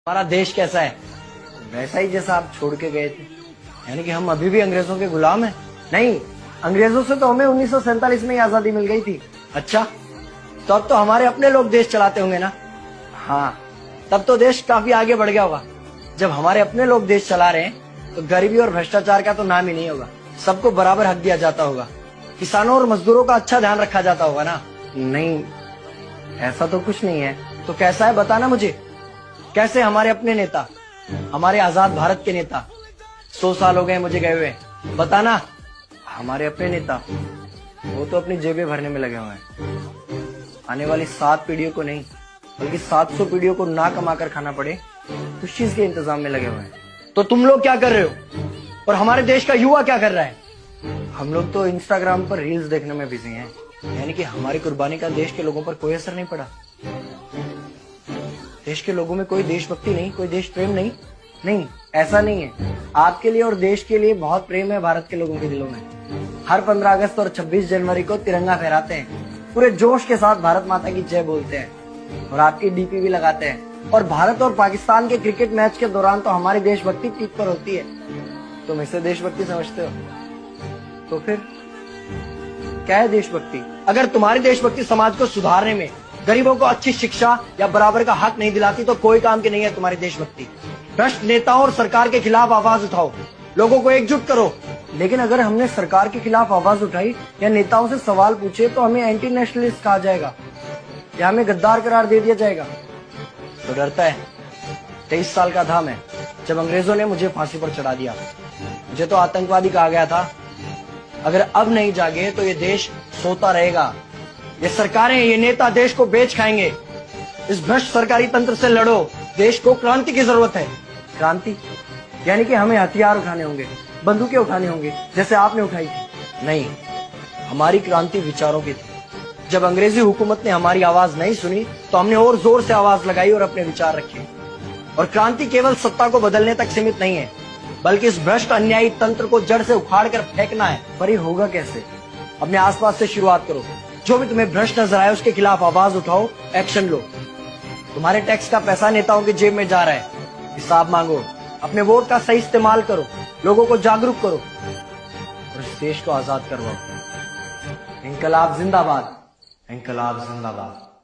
हमारा देश कैसा है? वैसा ही जैसा आप छोड़ के गए थे। यानी कि हम अभी भी अंग्रेजों के गुलाम हैं? नहीं, अंग्रेजों से तो हमें 1947 में ही आजादी मिल गई थी। अच्छा, तो अब तो हमारे अपने लोग देश चलाते होंगे ना? हाँ, तब तो देश काफी आगे बढ़ गया होगा। जब हमारे अपने लोग देश चला रहे हैं तो गरीबी और भ्रष्टाचार का तो नाम ही नहीं होगा। सबको बराबर हक दिया जाता होगा, किसानों और मजदूरों का अच्छा ध्यान रखा जाता होगा ना? नहीं, ऐसा तो कुछ नहीं है। तो कैसा है बताना मुझे। कैसे हमारे अपने नेता, हमारे आजाद भारत के नेता, 100 साल हो गए मुझे गए हुए, बताना। हमारे अपने नेता वो तो अपनी जेबें भरने में लगे हुए हैं। आने वाली 7 पीढ़ियों को नहीं बल्कि 700 पीढ़ियों को ना कमा कर खाना पड़े उस चीज के इंतजाम में लगे हुए हैं। तो तुम लोग क्या कर रहे हो और हमारे देश का युवा क्या कर रहा है? हम लोग तो इंस्टाग्राम पर रील्स देखने में बिजी हैं। यानी कि हमारी कुर्बानी का देश के लोगों पर कोई असर नहीं पड़ा। देश के लोगों में कोई देशभक्ति नहीं, कोई देश प्रेम नहीं। नहीं, ऐसा नहीं है। आपके लिए और देश के लिए बहुत प्रेम है भारत के लोगों के दिलों में। हर 15 अगस्त और 26 जनवरी को तिरंगा फहराते हैं, पूरे जोश के साथ भारत माता की जय बोलते हैं और आपकी डीपी भी लगाते हैं। और भारत और पाकिस्तान के क्रिकेट मैच के दौरान तो हमारी देशभक्ति पीक पर होती है। तुम इसे देशभक्ति समझते हो? तो फिर क्या है देशभक्ति? अगर तुम्हारी देशभक्ति समाज को सुधारने में, गरीबों को अच्छी शिक्षा या बराबर का हक नहीं दिलाती तो कोई काम की नहीं है तुम्हारी देशभक्ति। भ्रष्ट नेताओं और सरकार के खिलाफ आवाज उठाओ, लोगों को एकजुट करो। लेकिन अगर हमने सरकार के खिलाफ आवाज उठाई या नेताओं से सवाल पूछे तो हमें एंटी नेशनलिस्ट कहा जाएगा या हमें गद्दार करार दे दिया जाएगा। तो डरता है। 23 साल का था मैं जब अंग्रेजों ने मुझे फांसी पर चढ़ा दिया। मुझे तो आतंकवादी कहा गया था। अगर अब नहीं जागे तो ये देश सोता रहेगा। ये सरकारें, ये नेता देश को बेच खाएंगे। इस भ्रष्ट सरकारी तंत्र से लड़ो। देश को क्रांति की जरूरत है। क्रांति यानी कि हमें हथियार उठाने होंगे, बंदूकें उठानी होंगी जैसे आपने उठाई थी। नहीं, हमारी क्रांति विचारों की थी। जब अंग्रेजी हुकूमत ने हमारी आवाज नहीं सुनी तो हमने और जोर से आवाज लगाई और अपने विचार रखे। और क्रांति केवल सत्ता को बदलने तक सीमित नहीं है, बल्कि इस भ्रष्ट अन्यायी तंत्र को जड़ से उखाड़ कर फेंकना है। पर ये होगा कैसे? अपने आसपास से शुरुआत करो। जो भी तुम्हें भ्रष्ट नजर आए उसके खिलाफ आवाज उठाओ, एक्शन लो। तुम्हारे टैक्स का पैसा नेताओं की जेब में जा रहा है, हिसाब मांगो। अपने वोट का सही इस्तेमाल करो, लोगों को जागरूक करो और इस देश को आजाद करवाओ। इंकलाब जिंदाबाद, इंकलाब जिंदाबाद।